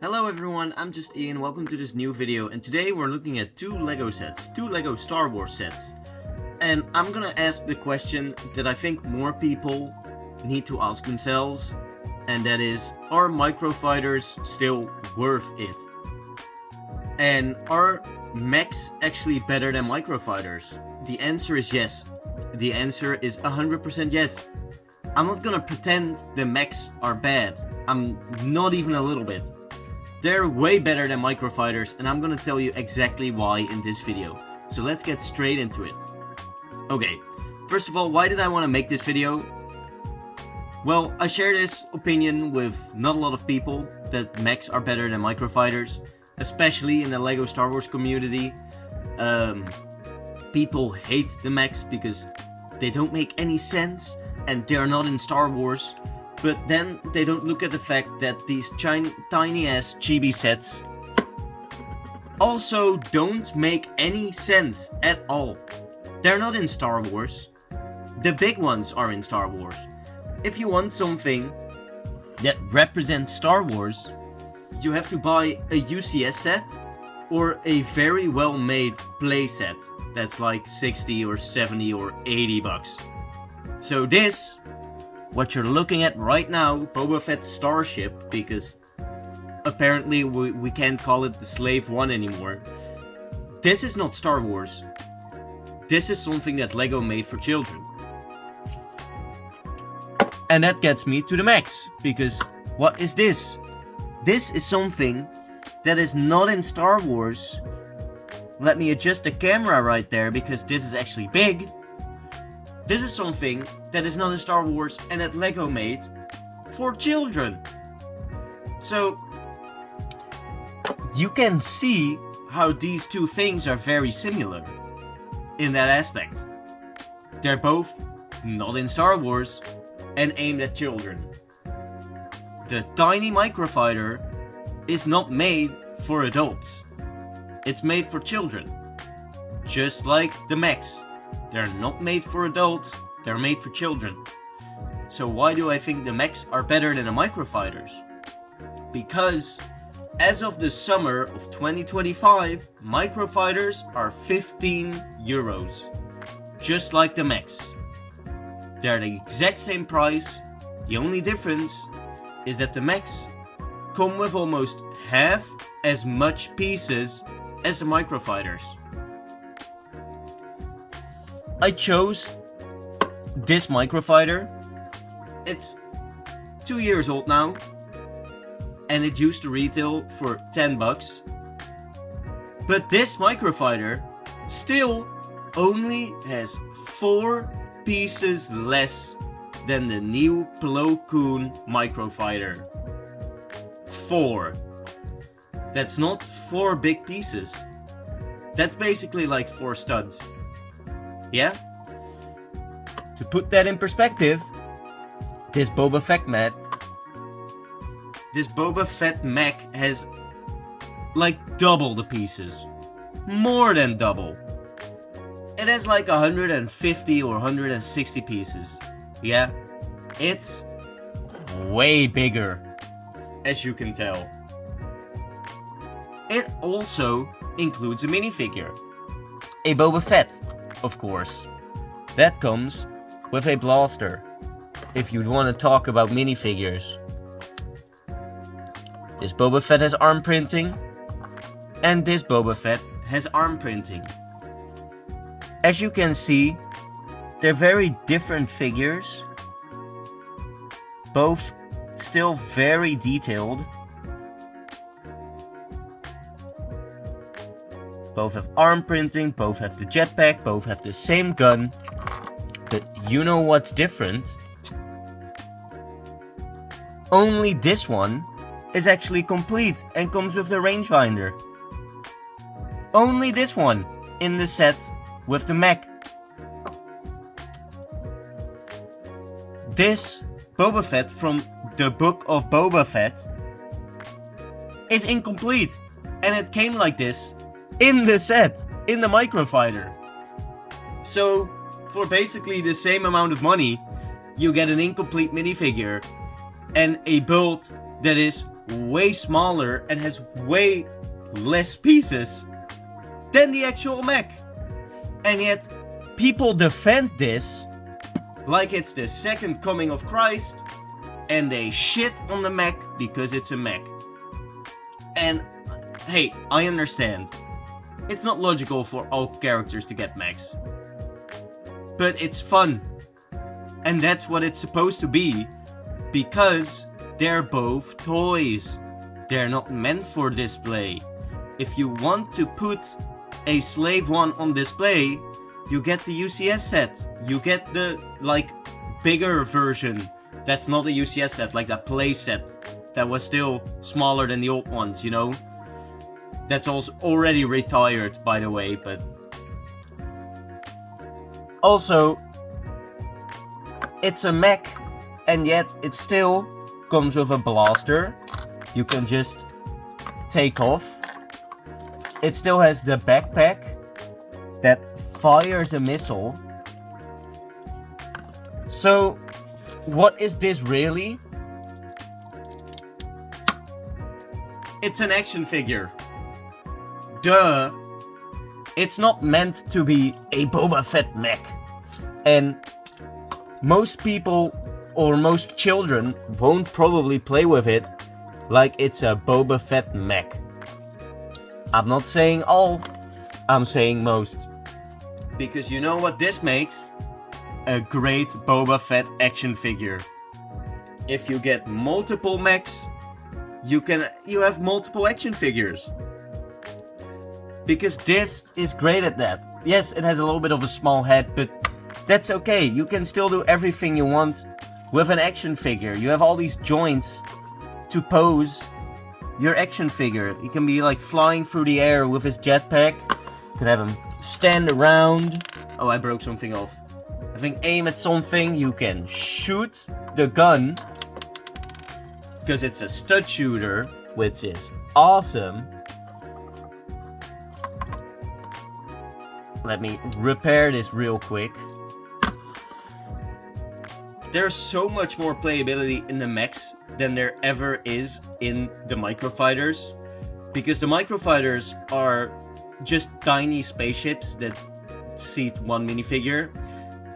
Hello everyone, I'm just Ian, welcome to this new video, and today we're looking at two LEGO sets, two LEGO Star Wars sets. And I'm gonna ask the question that I think more people need to ask themselves, and that is, are microfighters still worth it? And are mechs actually better than microfighters? The answer is yes. The answer is 100% yes. I'm not gonna pretend the mechs are bad. I'm not even a little bit. They're way better than microfighters, and I'm gonna tell you exactly why in this video. So let's get straight into it. Okay, first of all, why did I want to make this video? Well, I share this opinion with not a lot of people, that mechs are better than microfighters, especially in the LEGO Star Wars community. People hate the mechs because they don't make any sense, and they're not in Star Wars. But then they don't look at the fact that these tiny ass chibi sets also don't make any sense at all. They're not in Star Wars. The big ones are in Star Wars. If you want something that represents Star Wars, you have to buy a UCS set or a very well made play set that's like 60 or 70 or 80 bucks. So this, what you're looking at right now, Boba Fett's starship, because apparently we can't call it the Slave One anymore. This is not Star Wars. This is something that LEGO made for children. And that gets me to the mechs, because what is this? This is something that is not in Star Wars. Let me adjust the camera right there, because this is actually big. This is something that is not in Star Wars and that LEGO made for children. So you can see how these two things are very similar in that aspect. They're both not in Star Wars and aimed at children. The tiny microfighter is not made for adults. It's made for children. Just like the mechs. They're not made for adults, they're made for children. So why do I think the mechs are better than the microfighters? Because as of the summer of 2025, microfighters are 15 euros. Just like the mechs. They're the exact same price. The only difference is that the mechs come with almost half as much pieces as the microfighters. I chose this microfighter. It's 2 years old now, and it used to retail for 10 bucks. But this microfighter still only has 4 pieces less than the new Plo Koon microfighter. 4. That's not 4 big pieces. That's basically like 4 studs. Yeah? To put that in perspective, this Boba Fett mech has like double the pieces. More than double. It has like 150 or 160 pieces. Yeah? It's way bigger, as you can tell. It also includes a minifigure. A Boba Fett, of course. That comes with a blaster, if you want to talk about minifigures. This Boba Fett has arm printing, and this Boba Fett has arm printing. As you can see, they're very different figures, both still very detailed. Both have arm printing, both have the jetpack, both have the same gun. But you know what's different? Only this one is actually complete and comes with the rangefinder. Only this one in the set with the mech. This Boba Fett from the Book of Boba Fett is incomplete. And it came like this in the set, in the microfighter. So, for basically the same amount of money, you get an incomplete minifigure and a build that is way smaller and has way less pieces than the actual mech. And yet, people defend this like it's the second coming of Christ, and they shit on the mech because it's a mech. And hey, I understand. It's not logical for all characters to get mechs. But it's fun. And that's what it's supposed to be, because they're both toys. They're not meant for display. If you want to put a slave one on display, you get the UCS set. You get the, like, bigger version that's not a UCS set, like that play set that was still smaller than the old ones, you know? That's also already retired, by the way, but... Also, it's a mech, and yet it still comes with a blaster. You can just take off. It still has the backpack that fires a missile. So, what is this really? It's an action figure. Duh. It's not meant to be a Boba Fett mech. And most people, or most children, won't probably play with it like it's a Boba Fett mech. I'm not saying all, I'm saying most. Because you know what this makes? A great Boba Fett action figure. If you get multiple mechs, you have multiple action figures. Because this is great at that. Yes, it has a little bit of a small head, but that's okay. You can still do everything you want with an action figure. You have all these joints to pose your action figure. He can be like flying through the air with his jetpack. You can have him stand around. Oh, I broke something off. Having aim at something, you can shoot the gun. Because it's a stud shooter, which is awesome. Let me repair this real quick. There's so much more playability in the mechs than there ever is in the microfighters. Because the microfighters are just tiny spaceships that seat one minifigure.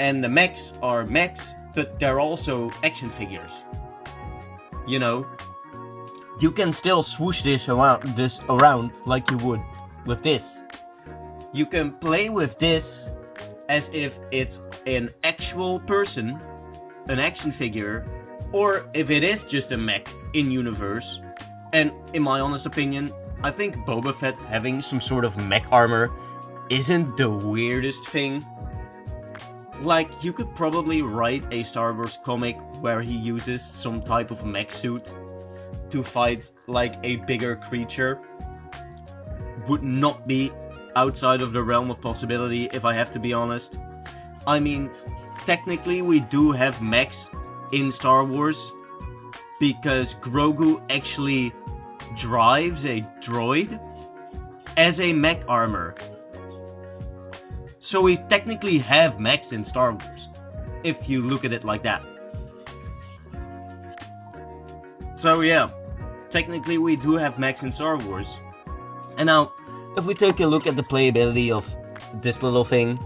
And the mechs are mechs, but they're also action figures. You know, you can still swoosh this around like you would with this. You can play with this as if it's an actual person, an action figure, or if it is just a mech in universe. And in my honest opinion, I think Boba Fett having some sort of mech armor isn't the weirdest thing. Like, you could probably write a Star Wars comic where he uses some type of mech suit to fight like a bigger creature. Would not be outside of the realm of possibility, if I have to be honest. I mean, technically we do have mechs in Star Wars, because Grogu actually drives a droid as a mech armor. So we technically have mechs in Star Wars, if you look at it like that. So yeah, technically we do have mechs in Star Wars. And now, if we take a look at the playability of this little thing,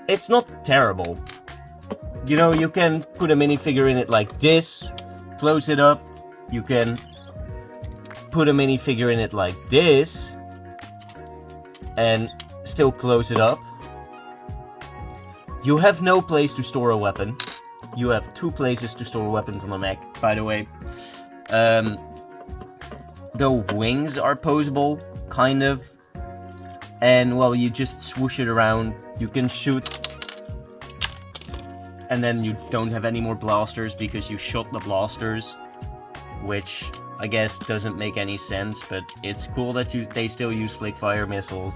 it's not terrible. You know, you can put a minifigure in it like this, close it up. You can put a minifigure in it like this, and still close it up. You have no place to store a weapon. You have 2 places to store weapons on the mech, by the way. The wings are posable, kind of. And, well, you just swoosh it around. You can shoot. And then you don't have any more blasters because you shot the blasters. Which, I guess, doesn't make any sense. But it's cool that they still use flake fire missiles.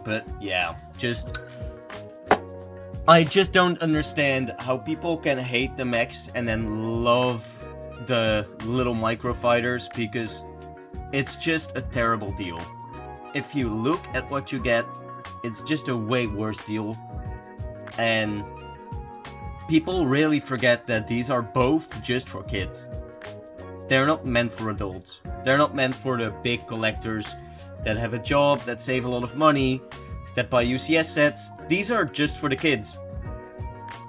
But, yeah, I just don't understand how people can hate the mechs and then love the little microfighters, because it's just a terrible deal. If you look at what you get, it's just a way worse deal. And people really forget that these are both just for kids. they're not meant for adults. They're not meant for the big collectors that have a job, that save a lot of money, that buy UCS sets. These are just for the kids.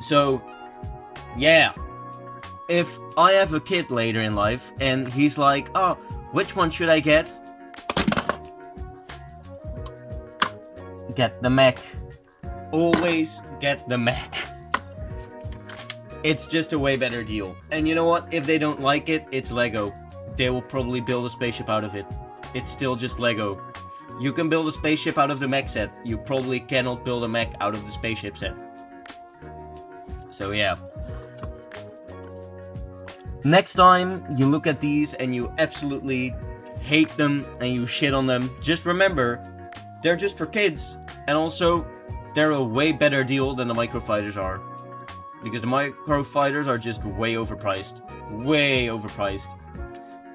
So, yeah. If I have a kid later in life and he's like, oh, which one should I get? Get the mech. Always get the mech. It's just a way better deal. And you know what? If they don't like it, it's Lego. They will probably build a spaceship out of it. It's still just Lego. You can build a spaceship out of the mech set. You probably cannot build a mech out of the spaceship set. So yeah. Next time you look at these and you absolutely hate them and you shit on them, just remember, they're just for kids. And also, they're a way better deal than the Microfighters are. Because the Microfighters are just way overpriced. Way overpriced.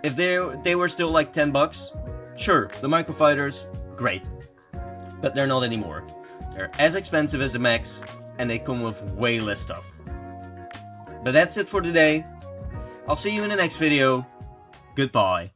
If they were still like 10 bucks, sure, the Microfighters, great. But they're not anymore. They're as expensive as the mechs, and they come with way less stuff. But that's it for today. I'll see you in the next video. Goodbye.